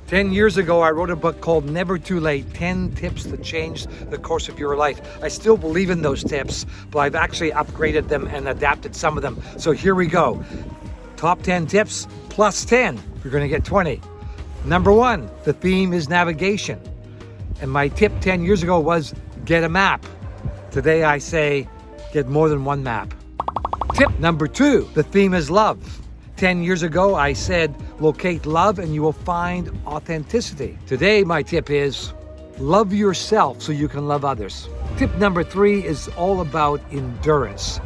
10 years ago, I wrote a book called Never Too Late, 10 Tips That Changed the Course of Your Life. I still believe in those tips, but I've actually upgraded them and adapted some of them. So here we go. Top 10 tips plus 10. You're gonna get 20. Number 1, the theme is navigation. And my tip 10 years ago was get a map. Today I say, get more than one map. Tip number 2, the theme is love. 10 years ago, I said, locate love and you will find authenticity. Today, my tip is love yourself so you can love others. Tip number 3 is all about endurance.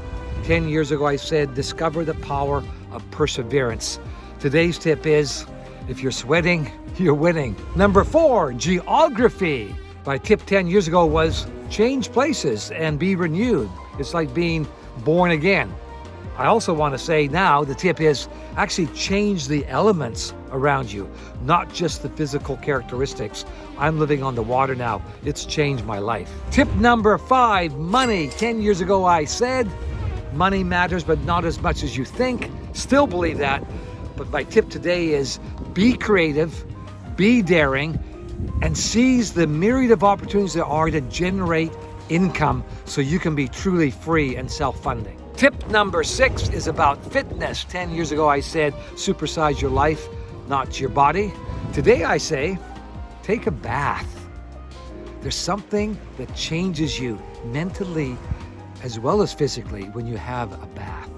10 years ago, I said, discover the power of perseverance. Today's tip is, if you're sweating, you're winning. Number 4, geography. My tip 10 years ago was change places and be renewed. It's like being born again. I also want to say now the tip is actually change the elements around you, not just the physical characteristics. I'm living on the water now. It's changed my life. Tip number 5, money. 10 years ago I said, money matters, but not as much as you think. Still believe that. But my tip today is be creative, be daring, and seize the myriad of opportunities there are to generate income so you can be truly free and self-funding. Tip number 6 is about fitness. 10 years ago, I said, supersize your life, not your body. Today, I say, take a bath. There's something that changes you mentally as well as physically when you have a bath.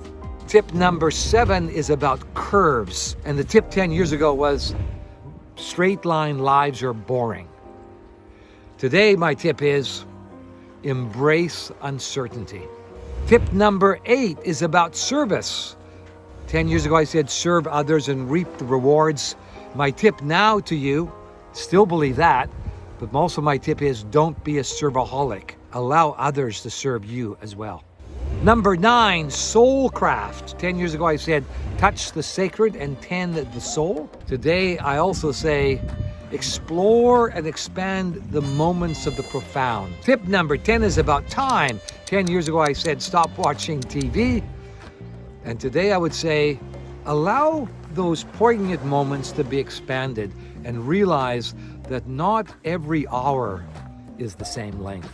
Tip number 7 is about curves. And the tip 10 years ago was, straight line lives are boring. Today, my tip is, embrace uncertainty. Tip number 8 is about service. 10 years ago, I said, serve others and reap the rewards. My tip now to you, still believe that, but also my tip is don't be a servaholic. Allow others to serve you as well. Number 9, Soulcraft. 10 years ago, I said, touch the sacred and tend the soul. Today, I also say, explore and expand the moments of the profound. Tip number 10 is about time. 10 years ago, I said, stop watching TV. And today I would say, allow those poignant moments to be expanded and realize that not every hour is the same length.